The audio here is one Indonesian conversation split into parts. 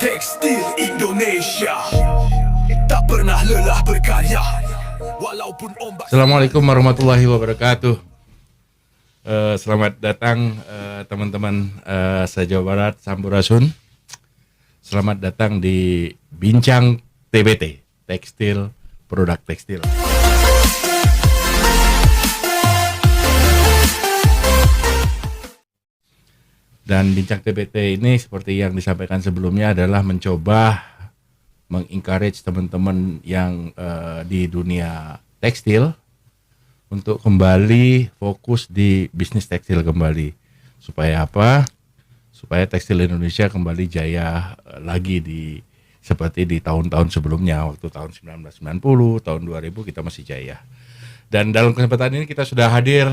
Tekstil Indonesia tak pernah lelah berkarya walaupun ombak. Assalamualaikum warahmatullahi wabarakatuh. Selamat datang teman-teman se-Jawa Barat Sampurasun. Selamat datang di Bincang TBT, Tekstil, Produk Tekstil. Dan Bincang TBT ini seperti yang disampaikan sebelumnya adalah mencoba mengencourage teman-teman yang di dunia tekstil untuk kembali fokus di bisnis tekstil kembali. Supaya apa? Supaya tekstil Indonesia kembali jaya lagi seperti di tahun-tahun sebelumnya. Waktu tahun 1990, tahun 2000 kita masih jaya. Dan dalam kesempatan ini kita sudah hadir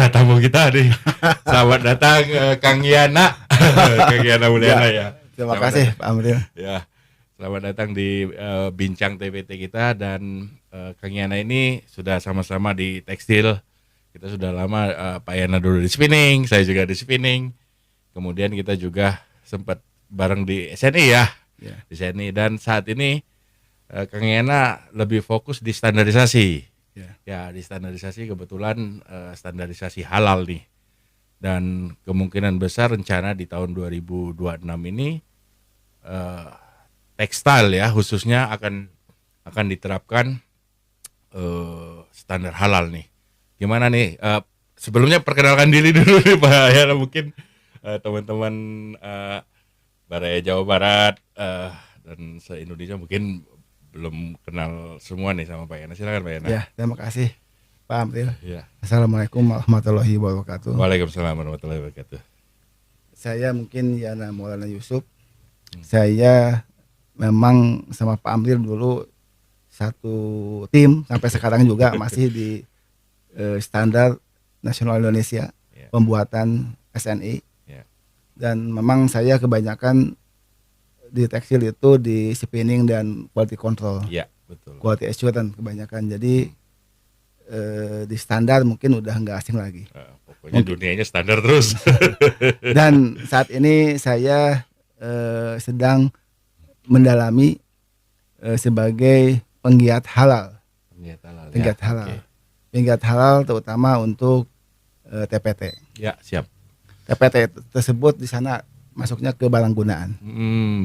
tamu kita nih. Selamat datang Kang Yana. Kang Yana Mulyana ya. Terima kasih Pak Amril. Ya. Selamat datang di Bincang TBT kita, dan Kang Yana ini sudah sama-sama di tekstil. Kita sudah lama, Pak Yana dulu di spinning, saya juga di spinning. Kemudian kita juga sempat bareng di SNI ya. Di SNI, dan saat ini Kang Yana lebih fokus di standarisasi. Ya, di standarisasi, kebetulan standarisasi halal nih. Dan kemungkinan besar rencana di tahun 2026 ini tekstil ya khususnya akan diterapkan standar halal nih. Gimana nih? Sebelumnya perkenalkan diri dulu nih Pak Yana, mungkin teman-teman Baraya Jawa Barat dan se-Indonesia mungkin belum kenal semua nih sama Pak Yana. Silakan Pak Yana. Ya, terima kasih Pak Amril. Ya. Assalamualaikum warahmatullahi wabarakatuh. Waalaikumsalam warahmatullahi wabarakatuh. Saya mungkin Yana Maulana Yusuf. Saya memang sama Pak Amril dulu satu tim, sampai sekarang juga masih di standar nasional Indonesia pembuatan SNI. Dan memang saya kebanyakan di tekstil itu di spinning dan quality control. Iya, betul. Quality assurance kebanyakan. Jadi di standar mungkin udah nggak asing lagi. Pokoknya dunianya standar terus. Dan saat ini saya sedang mendalami sebagai penggiat halal. Penggiat halal. Okay. Penggiat halal terutama untuk TPT. Ya, siap. TPT tersebut di sana masuknya ke barang gunaan.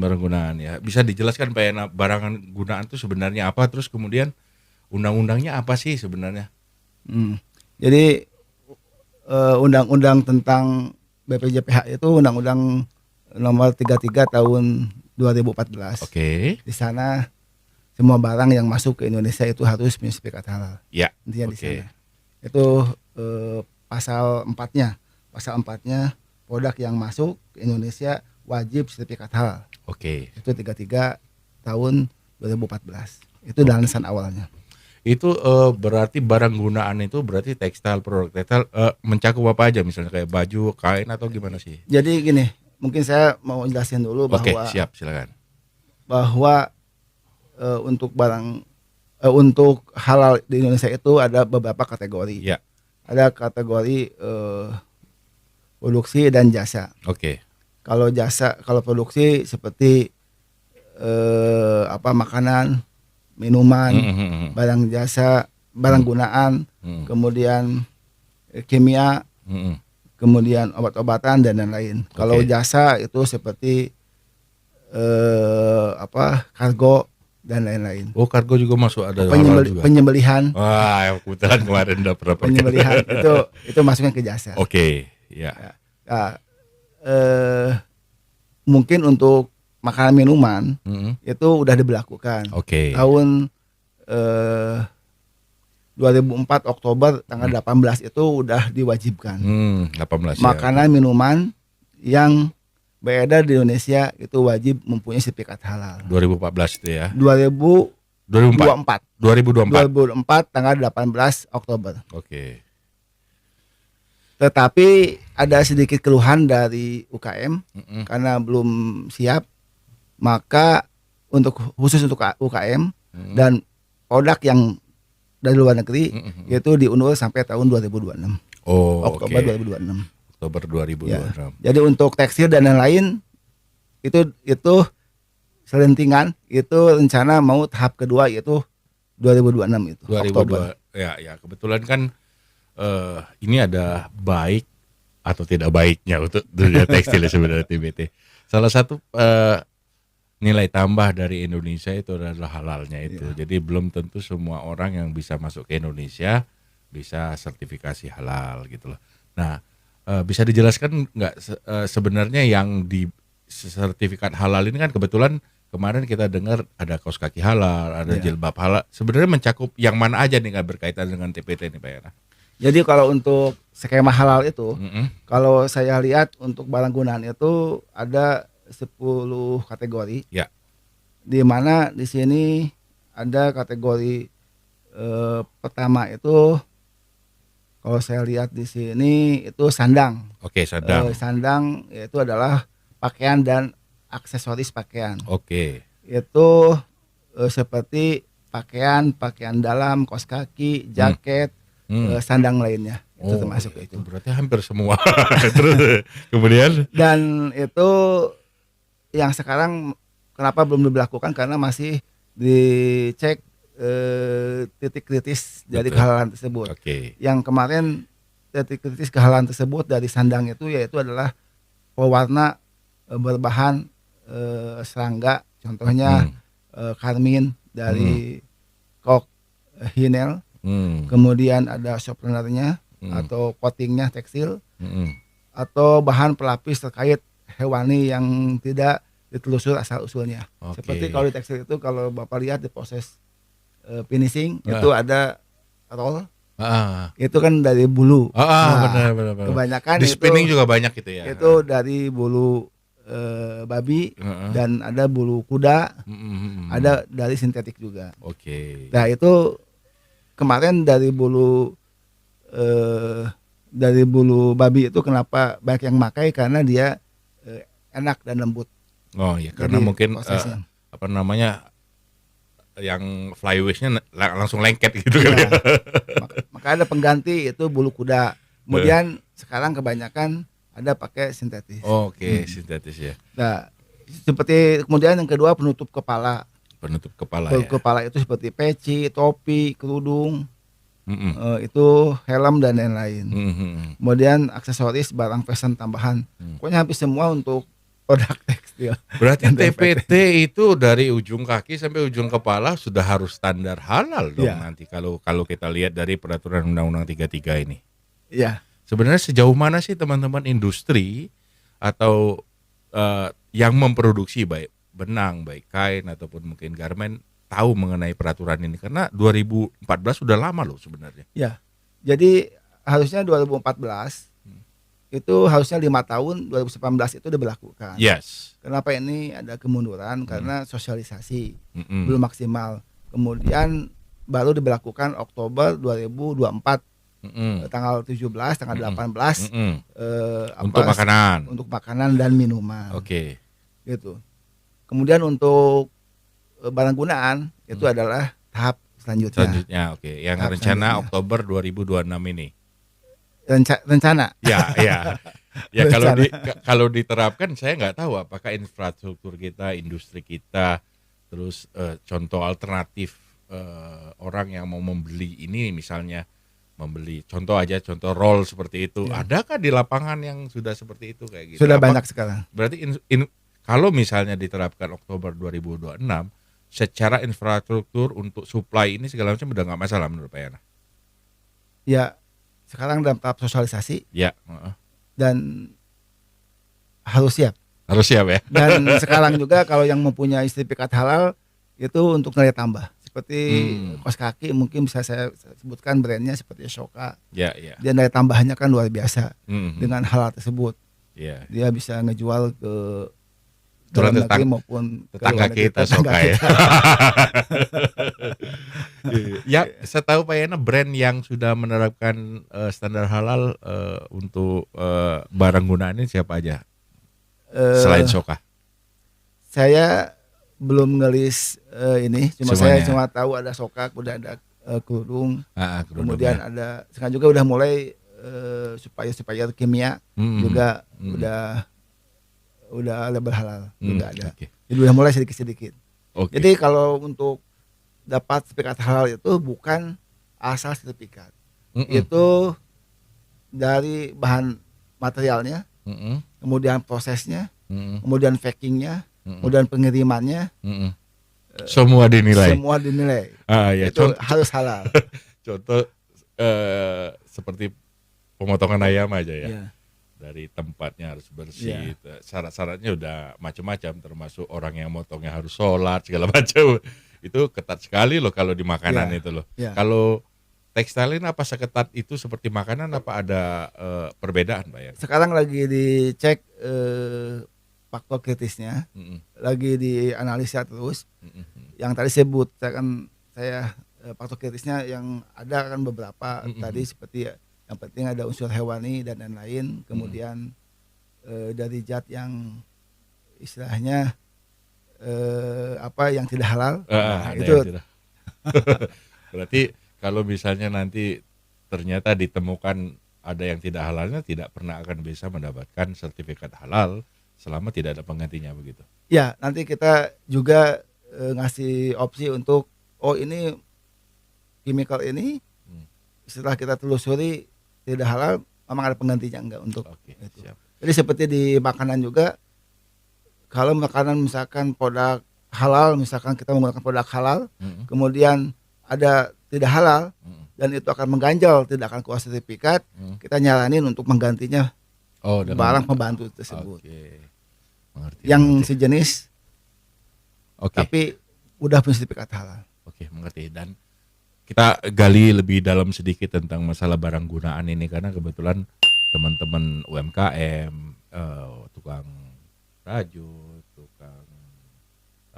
Barang gunaan ya. Bisa dijelaskan Pak Yana, barang gunaan itu sebenarnya apa? Terus kemudian undang-undangnya apa sih sebenarnya? Jadi undang-undang tentang BPJPH itu undang-undang nomor 33 tahun 2014. Oke. Di sana semua barang yang masuk ke Indonesia itu harus punya sertifikat halal. Ya. Intinya di Oke. sana. Itu pasal 4-nya. Pasal 4-nya produk yang masuk ke Indonesia wajib sertifikat halal. Oke. Itu 33 tahun 2014. Itu landasan awalnya. Itu berarti barang gunaan itu berarti tekstil, produk tekstil mencakup apa aja, misalnya kayak baju, kain atau gimana sih? Jadi gini, mungkin saya mau jelasin dulu bahwa siap, silakan. Bahwa untuk barang untuk halal di Indonesia itu ada beberapa kategori. Ya. Ada kategori produksi dan jasa. Oke. Kalau jasa, kalau produksi seperti makanan, minuman, barang jasa, barang gunaan, kemudian kimia, kemudian obat-obatan dan lain-lain. Kalau jasa itu seperti kargo dan lain-lain. Oh, kargo juga masuk, ada juga. Penyembelihan. Wah, kebetulan kemarin udah pernah penyembelihan itu masuknya ke jasa. Oke, ya. Nah, mungkin untuk makanan minuman itu udah diberlakukan. Oke. Tahun 2004 Oktober tanggal 18 itu udah diwajibkan. 18 makanan minuman yang beredar di Indonesia itu wajib mempunyai sertifikat halal. 2014 itu ya. 2024 tanggal 18 Oktober. Oke. Tetapi ada sedikit keluhan dari UKM karena belum siap, maka khusus untuk UKM dan produk yang dari luar negeri yaitu diundur sampai tahun 2026. Oh, Oktober 2026. Oktober 2026. Ya. Jadi untuk tekstil dan lain-lain itu selentingan, itu rencana mau tahap kedua yaitu 2026 itu 2002 Oktober. ya kebetulan kan ini ada baik atau tidak baiknya untuk dunia tekstil sebenarnya TBT. Salah satu nilai tambah dari Indonesia itu adalah halalnya itu. Jadi belum tentu semua orang yang bisa masuk ke Indonesia bisa sertifikasi halal gitu loh. Nah, bisa dijelaskan nggak sebenarnya yang di sertifikat halal ini kan kebetulan kemarin kita dengar ada kaos kaki halal, ada jilbab halal. Sebenarnya mencakup yang mana aja nih nggak berkaitan dengan TPT nih Pak Yana? Jadi kalau untuk skema halal itu, kalau saya lihat untuk barang gunaan itu ada 10 kategori. Ya. Di mana di sini ada kategori pertama itu kalau saya lihat di sini itu sandang. Oke, sandang. Sandang itu adalah pakaian dan aksesoris pakaian. Oke. Itu seperti pakaian dalam, kaos kaki, jaket, sandang lainnya. Itu termasuk itu. Berarti hampir semua. Terus kemudian dan itu yang sekarang kenapa belum diberlakukan karena masih dicek titik kritis dari kehalalan tersebut. Yang kemarin titik kritis kehalalan tersebut dari sandang itu yaitu adalah pewarna berbahan serangga, contohnya karmin dari kok hinel, kemudian ada softenernya atau coatingnya tekstil, atau bahan pelapis terkait hewani yang tidak ditelusur asal usulnya. Seperti kalau di tekstil itu kalau Bapak lihat di proses finishing itu ada roll. Itu kan dari bulu. Benar. Kebanyakan di spinning juga banyak gitu ya. Itu dari bulu babi dan ada bulu kuda, ada dari sintetik juga. Nah itu kemarin dari bulu babi itu kenapa banyak yang pakai karena dia enak dan lembut. Karena jadi, mungkin apa namanya yang flywishnya langsung lengket gitu kan ya. Maka ada pengganti itu bulu kuda. Kemudian sekarang kebanyakan ada pakai sintetis. Sintetis ya. Nah, seperti kemudian yang kedua penutup kepala. Penutup kepala kepala itu seperti peci, topi, kerudung, itu helm dan lain-lain. Kemudian aksesoris, barang fashion tambahan. Pokoknya hampir semua untuk produk tekstil. Berarti TPT itu dari ujung kaki sampai ujung kepala sudah harus standar halal dong nanti kalau kita lihat dari peraturan Undang-Undang 33 ini. Iya. Sebenarnya sejauh mana sih teman-teman industri atau yang memproduksi baik benang, baik kain ataupun mungkin garmen tahu mengenai peraturan ini karena 2014 sudah lama loh sebenarnya. Ya. Jadi harusnya 2014 itu harusnya 5 tahun 2019 itu diberlakukan. Yes. Kenapa ini ada kemunduran? Karena sosialisasi belum maksimal. Kemudian baru diberlakukan Oktober 2024 tanggal 17, tanggal 18 untuk makanan. Untuk makanan dan minuman. Gitu. Kemudian untuk barang gunaan itu adalah tahap selanjutnya. Yang tahap rencana selanjutnya. Oktober 2026 ini. Rencana. Ya. Kalau diterapkan saya nggak tahu apakah infrastruktur kita, industri kita, terus contoh alternatif orang yang mau membeli ini misalnya membeli contoh roll seperti itu, adakah di lapangan yang sudah seperti itu kayak gitu? Sudah banyak sekarang. Berarti kalau misalnya diterapkan Oktober 2026, secara infrastruktur untuk supply ini segala macam udah nggak masalah menurut Pak Yana? Ya. Sekarang dalam tahap sosialisasi dan harus siap ya. Dan sekarang juga kalau yang mempunyai sertifikat halal itu untuk nilai tambah seperti kaos kaki mungkin bisa saya sebutkan brandnya seperti Shoka. Dia nilai tambahnya kan luar biasa dengan halal tersebut. Dia bisa ngejual ke dalam negeri maupun tetangga kita Shoka ya. Ya, saya tahu Pak Yana brand yang sudah menerapkan standar halal untuk barang gunaan ini siapa aja? Selain Shoka. Saya belum ngelis ini, saya cuma tahu ada Shoka, kemudian ada kerudung, kemudian ada sekarang juga udah mulai supaya kimia juga udah udah label halal juga ada. Oke. Jadi udah mulai sedikit-sedikit. Oke. Jadi kalau untuk dapat sertifikat halal itu bukan asal sertifikat. Mm-mm. Itu dari bahan materialnya, Mm-mm. kemudian prosesnya, Mm-mm. kemudian packingnya, Mm-mm. kemudian pengirimannya, Mm-mm. Semua dinilai. semua dinilai. Ya, Itu harus halal. contoh seperti pemotongan ayam aja ya. Iya. Dari tempatnya harus bersih, Iya. syarat-syaratnya udah macam-macam, termasuk orang yang motongnya harus sholat segala macam. Itu ketat sekali loh kalau di makanan Iya. itu loh. Iya. Kalau tekstil ini apa seketat itu seperti makanan, apa ada perbedaan Pak ya? Sekarang lagi dicek faktor kritisnya, Mm-mm. lagi dianalisa terus. Mm-mm. Yang tadi sebut saya faktor kritisnya yang ada kan beberapa Mm-mm. tadi seperti yang penting ada unsur hewani dan lain-lain, kemudian dari zat yang istilahnya apa yang tidak halal. Nah, Ada itu yang tidak. Berarti kalau misalnya nanti ternyata ditemukan ada yang tidak halalnya, tidak pernah akan bisa mendapatkan sertifikat halal selama tidak ada penggantinya begitu. ya nanti kita juga ngasih opsi untuk ini chemical ini Hmm. setelah kita telusuri tidak halal, memang ada penggantinya enggak untuk Oke, itu. siap. Jadi seperti di makanan juga, kalau makanan misalkan produk halal, misalkan kita menggunakan produk halal, Mm-mm. kemudian ada tidak halal Mm-mm. dan itu akan mengganjal, tidak akan keluar sertifikat, Mm. kita nyaranin untuk menggantinya Oh, dengan barang pembantu tersebut Oke. Mengerti. yang mengerti. sejenis Oke. tapi udah punya sertifikat halal. Oke, mengerti. Dan kita gali lebih dalam sedikit tentang masalah barang gunaan ini, karena kebetulan teman-teman UMKM, tukang rajut, tukang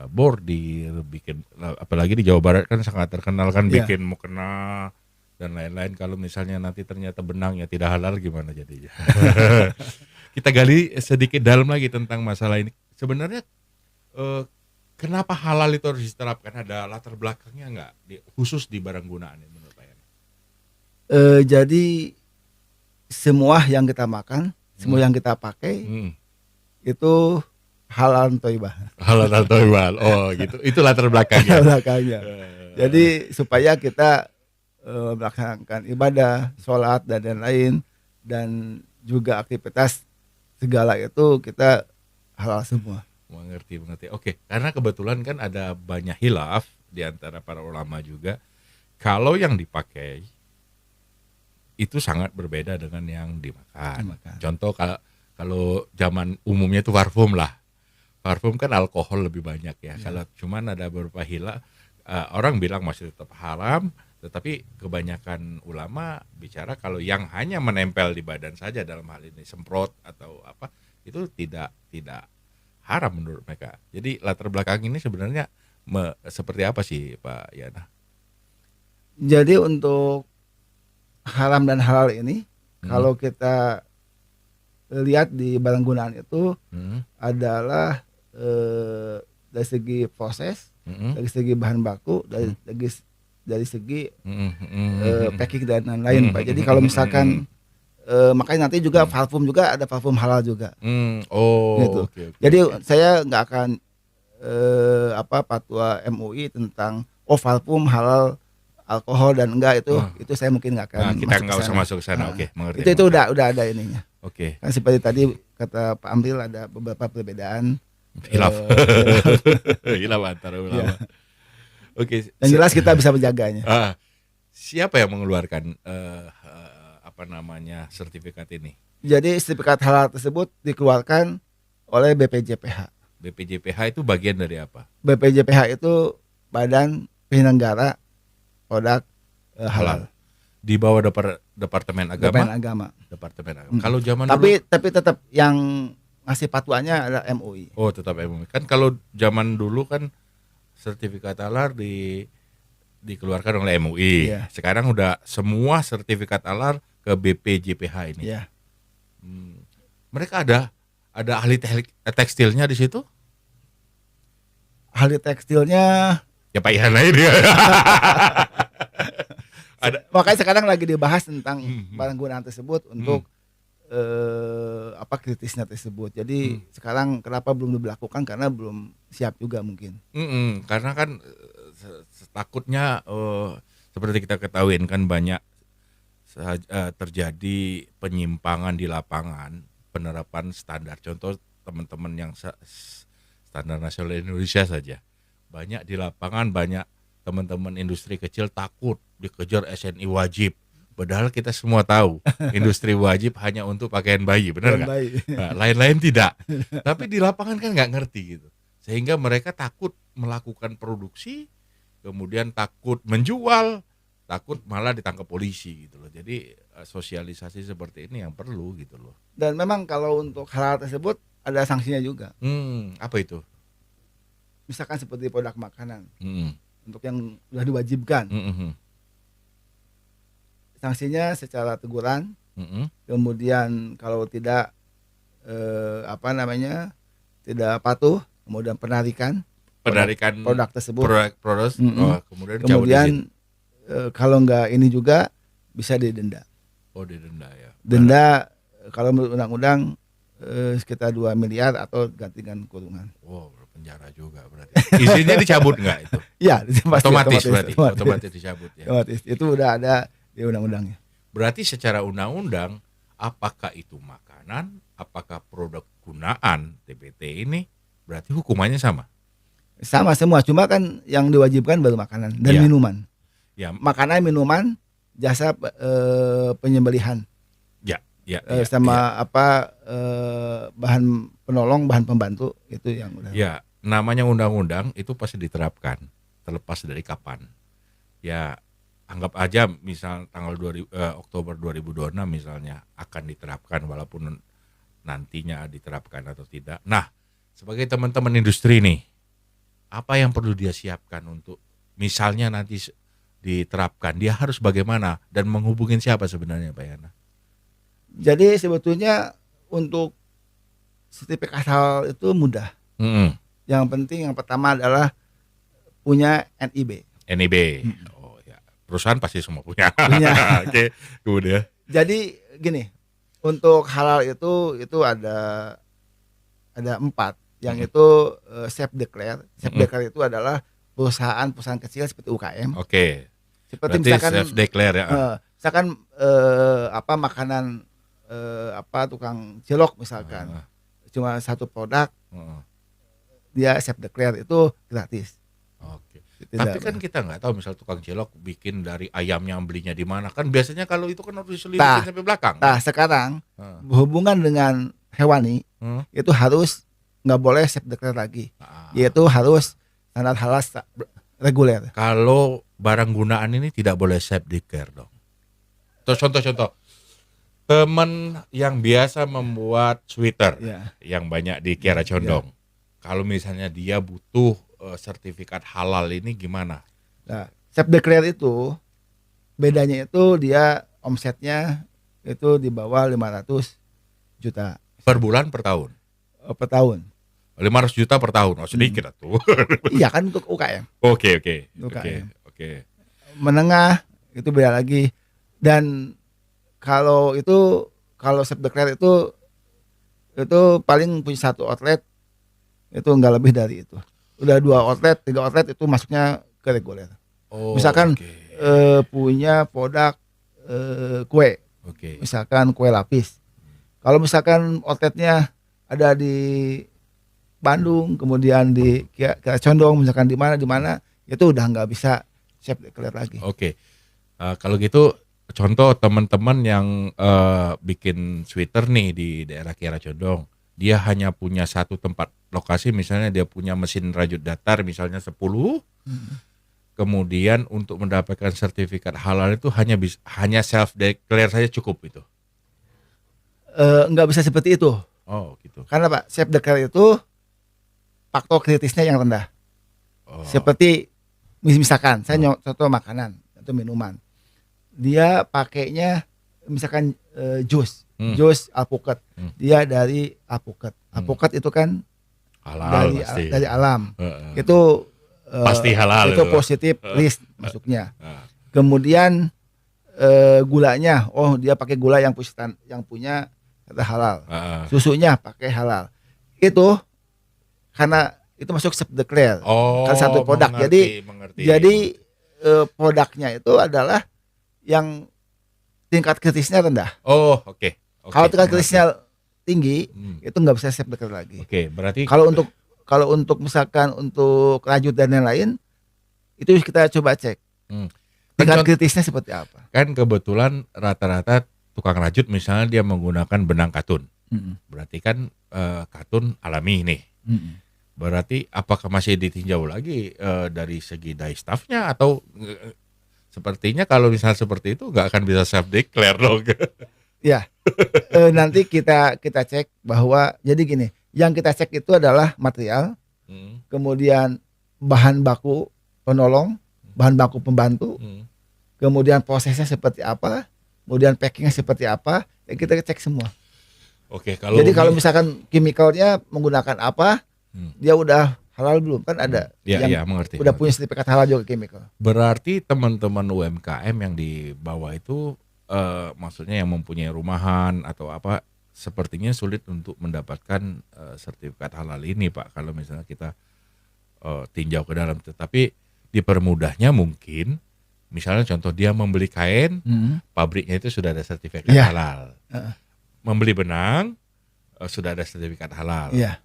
bordir, bikin, apalagi di Jawa Barat kan sangat terkenal kan, Iya. bikin mukena dan lain-lain. Kalau misalnya nanti ternyata benangnya tidak halal, gimana jadinya? Kita gali sedikit dalam lagi tentang masalah ini. Sebenarnya kenapa halal itu harus diterapkan? Ada latar belakangnya nggak? Khusus di barang gunaan ini menurut Pak Yani? Jadi semua yang kita makan, semua yang kita pakai itu halal toibah. Halal atau halal. Oh gitu. Itu latar belakangnya. Belakangnya. Jadi supaya kita melaksanakan ibadah, sholat dan lain-lain, dan juga aktivitas segala itu kita halal semua. Mengerti. Oke, karena kebetulan kan ada banyak hilaf di antara para ulama juga. Kalau yang dipakai itu sangat berbeda dengan yang dimakan. Dimakan. Contoh kalau zaman umumnya itu parfum lah. Parfum kan alkohol lebih banyak ya. Kalau cuman ada beberapa hilaf, orang bilang masih tetap haram, tetapi kebanyakan ulama bicara kalau yang hanya menempel di badan saja, dalam hal ini semprot atau apa, itu tidak haram menurut mereka. Jadi latar belakang ini sebenarnya seperti apa sih Pak Yana? Jadi untuk haram dan halal ini, kalau kita lihat di barang gunaan itu adalah dari segi proses, dari segi bahan baku, dari segi packing dan lain-lain, Pak. Jadi kalau misalkan makanya nanti juga parfum juga ada parfum halal juga. Gitu. Oke. Jadi saya nggak akan fatwa MUI tentang parfum halal alkohol dan enggak, itu saya mungkin nggak akan. Nah, kita nggak usah masuk ke sana. Oke, mengerti. Itu udah ada ininya. Oke. Kan seperti tadi kata Pak Amril ada beberapa perbedaan. Hilaf. Hilaf antara ulama. Oke. Dan jelas kita bisa menjaganya. Siapa yang mengeluarkan sertifikat ini? Jadi sertifikat halal tersebut dikeluarkan oleh BPJPH. BPJPH itu bagian dari apa? BPJPH itu Badan Penyelenggara Produk Halal. Di bawah Departemen Agama. Departemen Agama. Kalau zaman Tapi dulu, tetap yang ngasih fatwanya adalah MUI. oh tetap MUI. Kan kalau zaman dulu kan sertifikat halal dikeluarkan oleh MUI. Iya. Sekarang udah semua sertifikat halal ke BPJPH ini. Iya. Mereka ada ahli tekstilnya di situ? Ahli tekstilnya Ya Pak Yana ini. makanya sekarang lagi dibahas tentang barang gunaan tersebut untuk apa kritisnya tersebut. Jadi sekarang kenapa belum diberlakukan karena belum siap juga mungkin. Karena kan takutnya seperti kita ketahuin kan banyak terjadi penyimpangan di lapangan penerapan standar. Contoh teman-teman yang standar nasional Indonesia saja. Banyak di lapangan, banyak teman-teman industri kecil takut dikejar SNI wajib. Padahal kita semua tahu industri wajib hanya untuk pakaian bayi, benar nggak? Nah, lain-lain tidak. Tapi di lapangan kan nggak ngerti gitu. Sehingga mereka takut melakukan produksi, kemudian takut menjual, takut malah ditangkap polisi gitu loh. Jadi sosialisasi seperti ini yang perlu gitu loh. Dan memang kalau untuk hal tersebut ada sanksinya juga. Apa itu? Misalkan seperti produk makanan untuk yang sudah diwajibkan. Sanksinya secara teguran, kemudian kalau tidak tidak patuh, kemudian penarikan produk tersebut. Kemudian kalau enggak ini juga bisa didenda. Oh, didenda ya. Denda kalau menurut undang-undang sekitar 2 miliar atau ganti dengan kurungan. Wow, penjara juga berarti. Izinnya dicabut enggak itu? Iya, otomatis dicabut ya. Otomatis. Itu udah ada di undang-undangnya. Berarti secara undang-undang, apakah itu makanan, apakah produk gunaan TBT ini, berarti hukumannya sama? Sama semua, cuma kan yang diwajibkan baru makanan dan minuman. Ya. Makanan, minuman, jasa penyembelihan. Bahan penolong, bahan pembantu itu yang udah. Ya, namanya undang-undang itu pasti diterapkan, terlepas dari kapan. Ya, anggap aja misal tanggal Oktober 2026 misalnya akan diterapkan walaupun nantinya diterapkan atau tidak. Nah, sebagai teman-teman industri nih, apa yang perlu dia siapkan untuk misalnya nanti diterapkan, dia harus bagaimana dan menghubungin siapa sebenarnya Pak Yana? Jadi sebetulnya untuk sertifikat halal itu mudah. Yang penting yang pertama adalah punya NIB. Oh ya, perusahaan pasti semua punya. Oke, kemudian. Jadi gini, untuk halal itu ada 4. Yang itu self declare. Self declare itu adalah perusahaan kecil seperti UKM. Oke. Seperti berarti misalkan self declare ya. Misalkan makanan tukang cilok misalkan. Cuma satu produk. Dia self declare itu gratis. Oke. Tapi kan kita nggak tahu misal tukang cilok bikin dari ayamnya belinya di mana, kan biasanya kalau itu kan harus diselidikin sampai belakang. Nah sekarang berhubungan dengan hewani itu harus nggak boleh self declare lagi, yaitu harus standar halal reguler. Kalau barang gunaan ini tidak boleh self declare dong. Contoh teman yang biasa membuat sweater yang banyak di Kiara Condong. Kalau misalnya dia butuh sertifikat halal ini gimana? Nah, self declare itu bedanya itu dia omsetnya itu di bawah 500 juta. Per bulan, per tahun? Per tahun. 500 juta per tahun, sedikit tuh. Iya kan untuk UKM. Oke. Menengah itu beda lagi. Dan kalau self declare itu paling punya satu outlet itu enggak lebih dari itu. Udah 2 outlet, 3 outlet itu masuknya ke reguler. Misalkan punya produk kue, misalkan kue lapis. Kalau misalkan outletnya ada di Bandung, kemudian di Kiara Condong, misalkan di mana, itu udah nggak bisa self declare lagi. Kalau gitu contoh teman-teman yang bikin sweater nih di daerah Kiara Condong, dia hanya punya satu tempat lokasi, misalnya dia punya mesin rajut datar misalnya 10, kemudian untuk mendapatkan sertifikat halal itu hanya self declare saja cukup itu? Nggak bisa seperti itu. Oh gitu. Karena Pak, self declare itu faktor kritisnya yang rendah. Seperti misalkan saya contoh makanan atau minuman, dia pakainya misalkan jus alpukat, dia dari alpukat. Alpukat itu kan halal, dari alam. Itu pasti halal. Itu positif list masuknya. Kemudian gulanya, dia pakai gula yang punya kata halal. Heeh. Susunya pakai halal. Itu karena itu masuk self declare. Oh, Kan satu produk. mengerti. Jadi produknya itu adalah yang tingkat kritisnya rendah. Oh, oke. Kalau tingkat mengerti. kritisnya tinggi, Hmm. itu nggak bisa self declare lagi. Oke, berarti Kalau untuk misalkan untuk rajut dan lain-lain, itu kita coba cek Hmm. tingkat Kan kritisnya seperti apa. kan kebetulan rata-rata tukang rajut misalnya dia menggunakan benang katun. Berarti kan katun alami nih. Berarti apakah masih ditinjau lagi dari segi dye staffnya atau sepertinya kalau misalnya seperti itu nggak akan bisa self declare dong. Ya, nanti kita cek bahwa jadi gini, yang kita cek itu adalah material, Hmm, kemudian bahan baku penolong, bahan baku pembantu, hmm. kemudian prosesnya seperti apa, kemudian packingnya seperti apa, ya kita cek semua. Oke, kalau Jadi kalau misalkan chemicalnya menggunakan apa, Hmm. dia udah halal belum? Kan ada ya, yang mengerti. udah mengerti. punya sertifikat halal juga chemical. Berarti teman-teman UMKM yang di bawah itu maksudnya yang mempunyai rumahan atau apa sepertinya sulit untuk mendapatkan sertifikat halal ini Pak kalau misalnya kita tinjau ke dalam, tetapi dipermudahnya mungkin misalnya contoh dia membeli kain, pabriknya itu sudah ada sertifikat Iya. halal. Heeh. Membeli benang sudah ada sertifikat halal. Iya.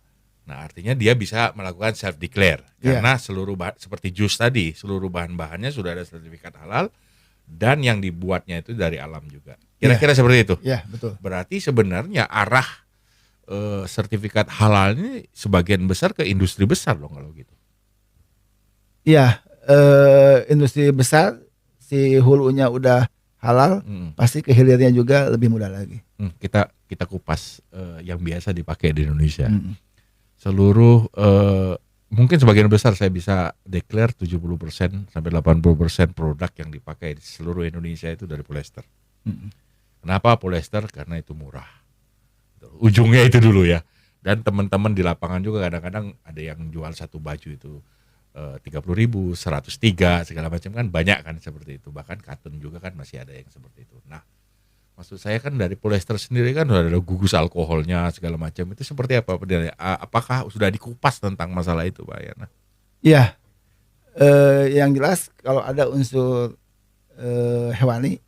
Nah, artinya dia bisa melakukan self declare Iya. karena seluruh seperti jus tadi, seluruh bahan-bahannya sudah ada sertifikat halal dan yang dibuatnya itu dari alam juga. Kira-kira seperti itu. Iya, betul. Berarti sebenarnya arah sertifikat halal ini sebagian besar ke industri besar dong kalau gitu. Iya, industri besar si hulunya udah halal, pasti ke hilirnya juga lebih mudah lagi. Kita kupas yang biasa dipakai di Indonesia. Mm. Seluruh mungkin sebagian besar saya bisa declare 70% sampai 80% produk yang dipakai di seluruh Indonesia itu dari polyester. Mm. Kenapa polyester? Karena itu murah. Ujungnya itu dulu ya. Dan teman-teman di lapangan juga kadang-kadang ada yang jual satu baju itu 30.000, 103 segala macam kan banyak kan seperti itu. Bahkan katun juga kan masih ada yang seperti itu. Nah, maksud saya kan dari polyester sendiri kan sudah ada gugus alkoholnya segala macam. Itu seperti apa? Apakah sudah dikupas tentang masalah itu Pak Yana? Iya, yang jelas kalau ada unsur hewani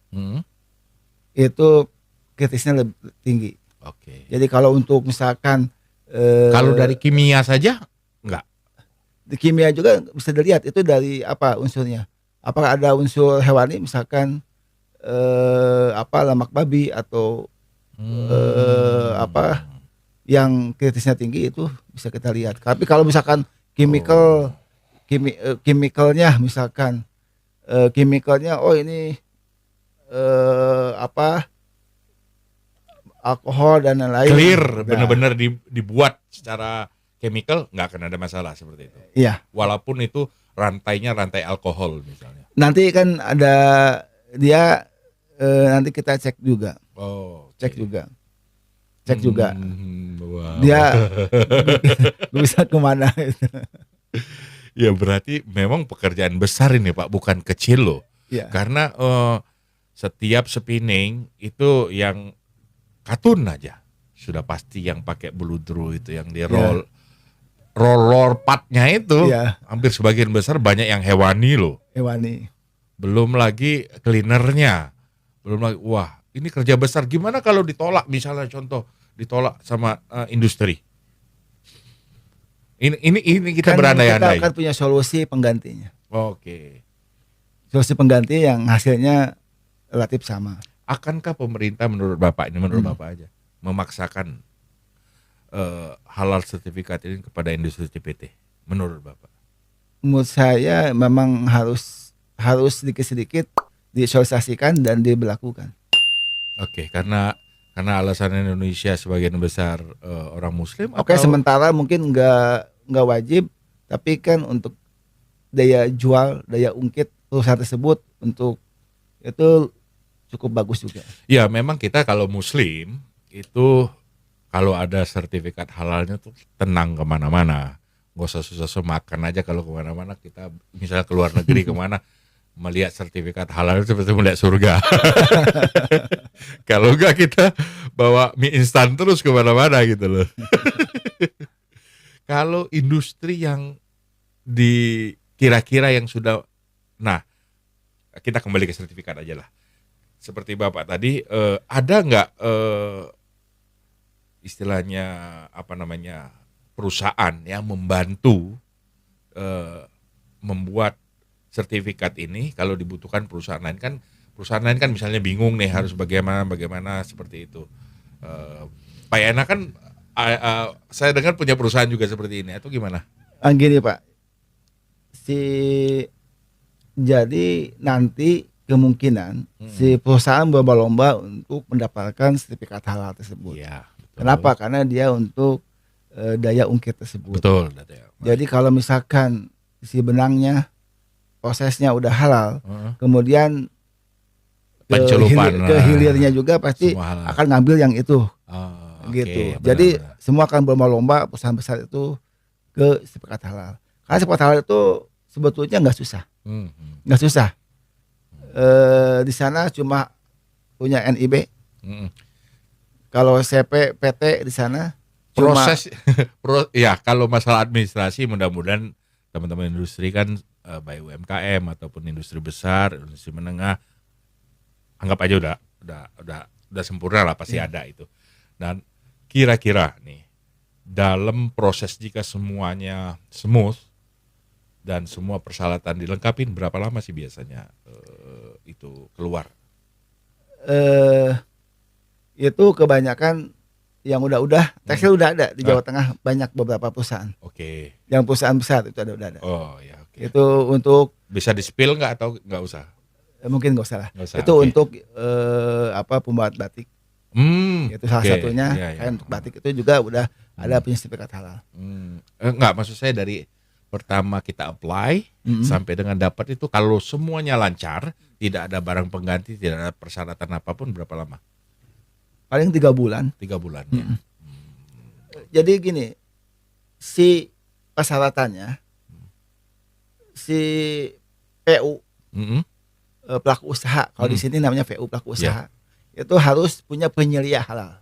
itu kritisnya lebih tinggi. Oke. Jadi kalau untuk misalkan Kalau dari kimia saja enggak? di kimia juga bisa dilihat itu dari apa unsurnya. Apakah ada unsur hewani misalkan lemak babi atau yang kritisnya tinggi itu bisa kita lihat. Tapi kalau misalkan chemicalnya misalkan chemicalnya ini alkohol dan lain-lain. Clear, Nah, benar-benar dibuat secara chemical nggak akan ada masalah seperti itu. Iya. Walaupun itu rantainya rantai alkohol misalnya. Nanti kan ada dia nanti kita cek juga. Oh, Cek juga. Cek juga. Wow. Dia bisa kemana itu. Ya berarti memang pekerjaan besar ini Pak, bukan kecil loh. Iya. Karena setiap spinning itu yang katun aja sudah pasti yang pakai bludru itu yang di roller partnya itu Iya. hampir sebagian besar banyak yang hewani loh. Hewani. Belum lagi cleanernya, belum lagi wah ini kerja besar. Gimana kalau ditolak misalnya contoh ditolak sama industri? Ini kita Kan berandai-andai. kita kan punya solusi penggantinya. Oke. Solusi pengganti yang hasilnya relatif sama. Akankah pemerintah menurut Bapak ini menurut Bapak aja memaksakan halal sertifikat ini kepada industri CPT menurut Bapak? Menurut saya memang harus sedikit-sedikit disosialisasikan dan diberlakukan. Oke, karena alasan Indonesia sebagian besar orang Muslim. Oke, atau- sementara mungkin nggak wajib, tapi kan untuk daya jual, daya ungkit perusahaan tersebut untuk itu cukup bagus juga. Ya memang kita kalau Muslim itu kalau ada sertifikat halalnya tuh tenang kemana-mana, nggak usah susah-susah makan aja kalau kemana-mana kita misalnya keluar negeri kemana melihat sertifikat halal itu seperti melihat surga. Kalau enggak kita bawa mie instan terus kemana-mana gitu loh. Kalau industri yang di kira-kira yang sudah, nah kita kembali ke sertifikat aja lah. Seperti Bapak tadi, ada nggak istilahnya apa namanya perusahaan yang membantu membuat sertifikat ini kalau dibutuhkan perusahaan lain kan misalnya bingung nih harus bagaimana seperti itu. Pak Yana kan saya dengar punya perusahaan juga seperti ini atau gimana? Gini Pak, jadi nanti kemungkinan si perusahaan berlomba-lomba untuk mendapatkan sertifikat halal tersebut. Iya. Kenapa? Karena dia untuk daya ungkit tersebut. Betul. Jadi kalau misalkan si benangnya prosesnya udah halal, kemudian Pencelupan ke hilirnya juga pasti akan ngambil yang itu. Gitu. Benar, Jadi benar. semua akan berlomba perusahaan besar itu ke sertifikat halal. Karena sertifikat halal itu sebetulnya nggak susah, nggak susah. Di sana cuma punya NIB. Kalau CP, PT di sana Proses, ya kalau masalah administrasi mudah-mudahan teman-teman industri kan baik UMKM ataupun industri besar, industri menengah, anggap aja udah sempurna lah pasti ada itu. Dan kira-kira nih dalam proses jika semuanya smooth dan semua persyaratan dilengkapi berapa lama sih biasanya itu keluar? Itu kebanyakan yang udah tekstil udah ada di Jawa Tengah, banyak beberapa perusahaan. Oke. Yang perusahaan besar itu udah ada. Oh ya. Oke. Itu untuk Bisa di-spill nggak atau nggak usah? mungkin nggak usah lah. Nggak usah, Itu oke. untuk pembuat batik. Itu salah oke. satunya. Iya, iya. Kayak untuk batik itu juga udah ada punya sertifikat halal. Enggak, maksud saya dari pertama kita apply sampai dengan dapat itu kalau semuanya lancar, tidak ada barang pengganti, tidak ada persyaratan apapun berapa lama? Paling 3 bulan. 3 bulan ya. Jadi gini, si persyaratannya, si PU pelaku usaha, kalau di sini namanya PU pelaku usaha, itu harus punya penyelia halal.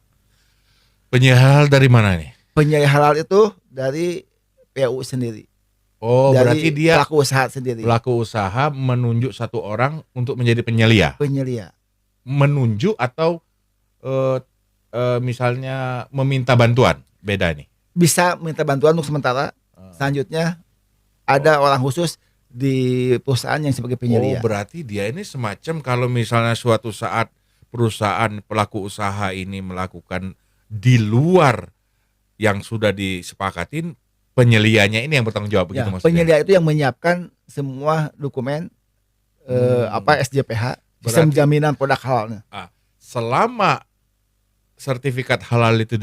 Penyelia halal dari mana nih? Penyelia halal itu dari PU sendiri. Oh, Dari berarti dia pelaku usaha sendiri. pelaku usaha menunjuk satu orang untuk menjadi penyelia. Penyelia. Menunjuk atau misalnya meminta bantuan, beda nih. Bisa minta bantuan untuk sementara. Selanjutnya ada orang khusus di perusahaan yang sebagai penyelia. Oh, berarti dia ini semacam kalau misalnya suatu saat perusahaan pelaku usaha ini melakukan di luar yang sudah disepakatin, penyelianya ini yang bertanggung jawab begitu maksudnya. Penyelia itu yang menyiapkan semua dokumen SJPH, sistem Berarti- jaminan produk halalnya. Selama sertifikat halal itu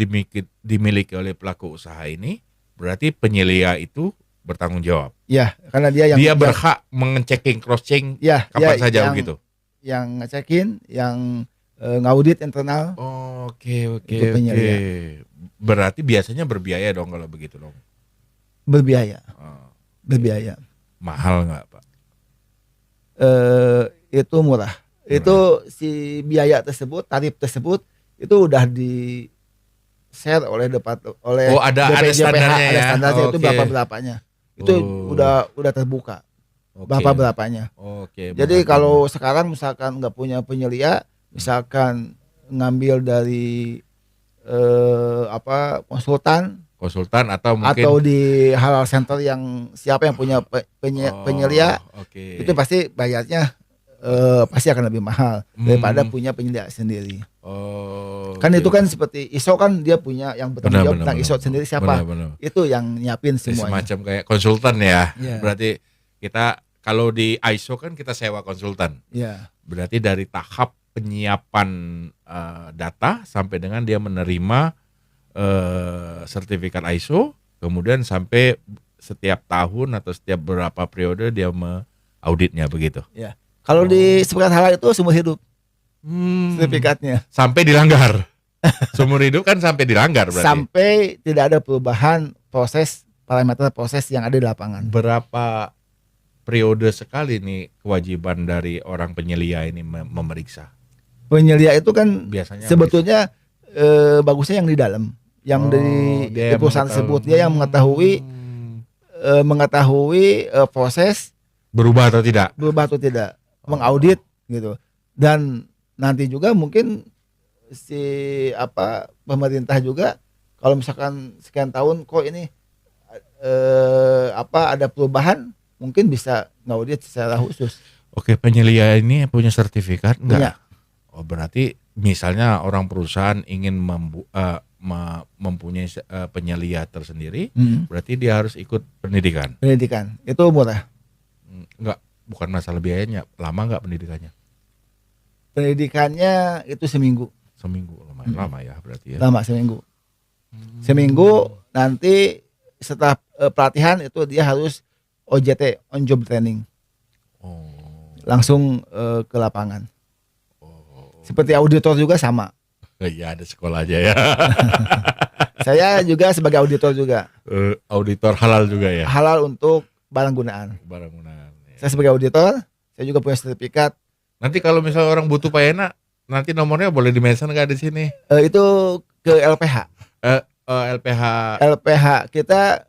dimiliki oleh pelaku usaha ini, berarti penyelia itu bertanggung jawab. Ya, karena dia yang Dia berhak mengeceking, cross-checking kapan saja begitu. Yang ngecekin, yang ngaudit internal. Oke. Itu penyelia. Berarti biasanya berbiaya dong kalau begitu dong. Berbiaya. Oh, Berbiaya. mahal nggak Pak? Itu murah. Itu si biaya tersebut, tarif tersebut itu udah di share oleh Oh, ada standarnya ada ya? standarnya itu Oke. berapanya. Itu udah terbuka. Oke. Berapanya. Oke. Jadi mahal. kalau sekarang misalkan nggak punya penyelia, misalkan ngambil dari konsultan atau mungkin atau di halal center yang siapa yang punya penyelia, Oke. itu pasti bayarnya pasti akan lebih mahal daripada punya penyelia sendiri. Oh. Kan oke. itu kan seperti ISO kan dia punya yang bertanggung jawab tentang ISO sendiri siapa? Benar. Itu yang nyiapin semuanya. Semacam kayak konsultan ya. Iya. Berarti kita kalau di ISO kan kita sewa konsultan. Iya. Berarti dari tahap penyiapan data sampai dengan dia menerima sertifikat ISO, kemudian sampai setiap tahun atau setiap berapa periode dia auditnya begitu. Ya. Kalau di sertifikat halal itu seumur hidup sertifikatnya. Sampai dilanggar. Seumur hidup kan sampai dilanggar berarti. Sampai tidak ada perubahan parameter proses yang ada di lapangan. Berapa periode sekali nih kewajiban dari orang penyelia ini memeriksa? Penyelia itu kan Biasanya sebetulnya bagusnya yang di dalam, yang dia di perusahaan tersebut, dia yang mengetahui proses berubah atau tidak. berubah atau tidak, mengaudit gitu. Dan nanti juga mungkin pemerintah juga kalau misalkan sekian tahun kok ini ada perubahan, mungkin bisa ngaudit secara khusus. Oke, penyelia ini punya sertifikat Punya. enggak? Oh, berarti misalnya orang perusahaan ingin mempunyai penyelia tersendiri, berarti dia harus ikut pendidikan. Pendidikan itu murah. Enggak, bukan masalah biayanya. Lama enggak pendidikannya? Pendidikannya itu seminggu. Seminggu, lumayan lama ya berarti ya. Lama, seminggu. Seminggu, nanti setelah pelatihan itu dia harus OJT, on job training. Oh. Langsung ke lapangan. Seperti auditor juga sama. Iya, ada sekolah aja ya. Saya juga sebagai auditor juga. Auditor halal juga ya. Halal untuk barang gunaan. Barang gunaan. Ya. Saya sebagai auditor, saya juga punya sertifikat. Nanti kalau misalnya orang butuh Pak Ena, nanti nomornya boleh di-mention nggak di sini? Itu ke LPH. LPH. LPH kita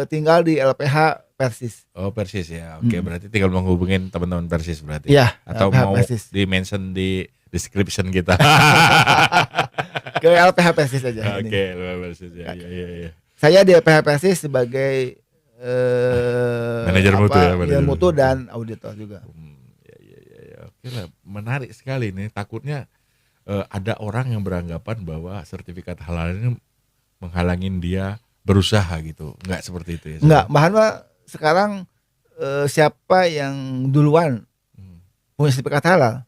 tinggal di LPH Persis. Oh, Persis ya. Oke, berarti tinggal menghubungin teman-teman Persis berarti. Iya. Atau LPH mau Persis. di-mention di description kita. Ke LPH Persis aja. Oke, Persis ya. Iya. Saya di LPH Persis sebagai Manajer mutu ya, manajer mutu mutu. dan auditor juga. Ya. Oke lah, menarik sekali nih. Takutnya ada orang yang beranggapan bahwa sertifikat halal ini menghalangin dia berusaha gitu. Enggak seperti itu ya. Enggak, bahan mah sekarang siapa yang duluan punya sertifikat halal,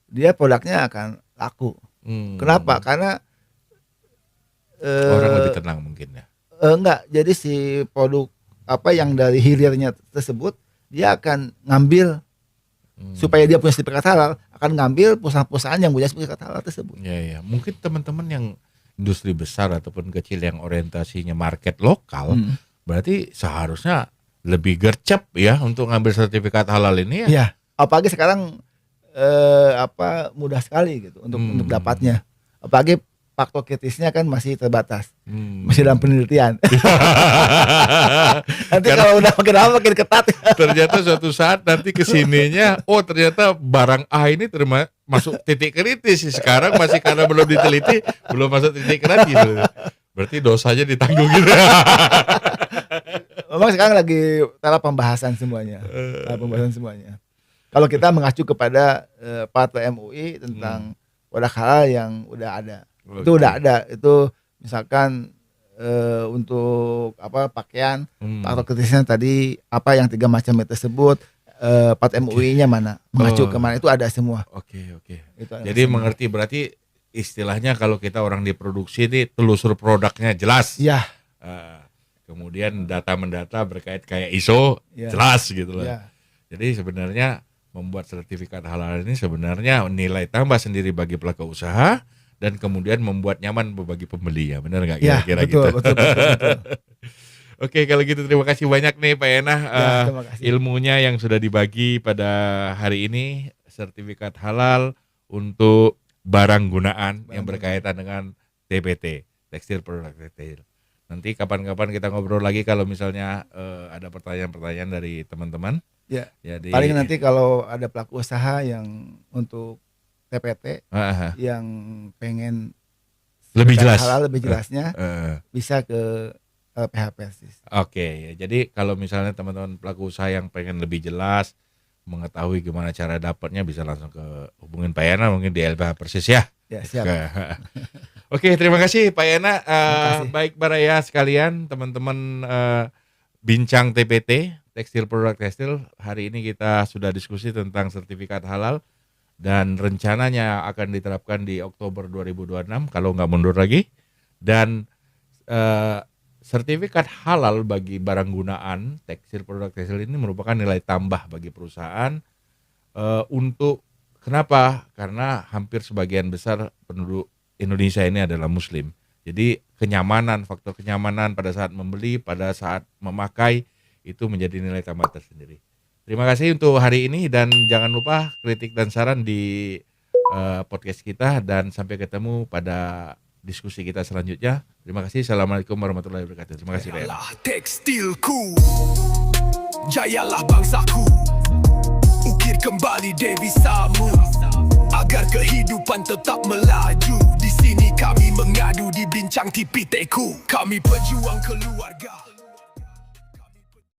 dia produknya akan laku. Kenapa? Karena orang lebih tenang mungkin ya. Enggak, jadi si produk yang dari hilirnya tersebut dia akan ngambil supaya dia punya sertifikat halal, akan ngambil perusahaan-perusahaan yang punya sertifikat halal tersebut. Ya. Mungkin teman-teman yang industri besar ataupun kecil yang orientasinya market lokal, berarti seharusnya lebih gercep ya untuk ngambil sertifikat halal ini ya. Iya, apalagi sekarang mudah sekali gitu untuk dapatnya. Apalagi faktor kritisnya kan masih terbatas, masih dalam penelitian. Nanti kalau udah makin lama makin ketat. Ternyata suatu saat nanti kesininya, ternyata barang A ini masuk titik kritis. Sekarang masih karena belum diteliti, belum masuk titik kritis. Berarti dosanya ditanggung gitu. Memang sekarang lagi tahap pembahasan semuanya. Kalau kita mengacu kepada Fatwa MUI tentang produk halal yang udah ada. Itu udah ada, itu misalkan untuk pakaian, faktor kritisnya tadi yang 3 macam tersebut, Pat MUI-nya mana, mengacu ke mana, itu ada semua. Oke. Itu ada Jadi semua. mengerti, berarti istilahnya kalau kita orang di produksi ini telusur produknya jelas. Iya. Kemudian data mendata berkait kayak ISO jelas gitu loh. Iya. Jadi sebenarnya membuat sertifikat halal ini sebenarnya nilai tambah sendiri bagi pelaku usaha dan kemudian membuat nyaman bagi pembeli ya, benar nggak Ya, kira-kira betul, gitu? betul. Oke, kalau gitu terima kasih banyak nih Pak Enah Terima kasih. ilmunya yang sudah dibagi pada hari ini, sertifikat halal untuk barang gunaan yang berkaitan dengan TPT, tekstil produk tekstil. Nanti kapan-kapan kita ngobrol lagi kalau misalnya ada pertanyaan-pertanyaan dari teman-teman. Ya. Jadi Paling nanti kalau ada pelaku usaha yang untuk TPT yang pengen lebih jelas. halal lebih jelasnya bisa ke LPH Persis. Oke, jadi kalau misalnya teman-teman pelaku usaha yang pengen lebih jelas mengetahui gimana cara dapatnya bisa langsung ke hubungin Pak Yana mungkin di LPH Persis ya. Ya, siap. Oke, terima kasih Pak Yana. kasih. Baik Baraya sekalian, teman-teman bincang TPT, tekstil produk tekstil. Hari ini kita sudah diskusi tentang sertifikat halal dan rencananya akan diterapkan di Oktober 2026 kalau nggak mundur lagi. Dan sertifikat halal bagi barang gunaan tekstil produk tekstil ini merupakan nilai tambah bagi perusahaan untuk kenapa? Karena hampir sebagian besar penduduk Indonesia ini adalah Muslim. Jadi faktor kenyamanan pada saat membeli, pada saat memakai itu menjadi nilai tambah tersendiri. Terima kasih untuk hari ini dan jangan lupa kritik dan saran di podcast kita dan sampai ketemu pada diskusi kita selanjutnya. Terima kasih. Assalamualaikum warahmatullahi wabarakatuh. Terima kasih, Ben. Jayalah tekstilku, jayalah bangsaku, ukir kembali devisamu agar kehidupan tetap melaju. Di sini kami mengadu di bincang TPT-ku. Kami pejuang keluarga.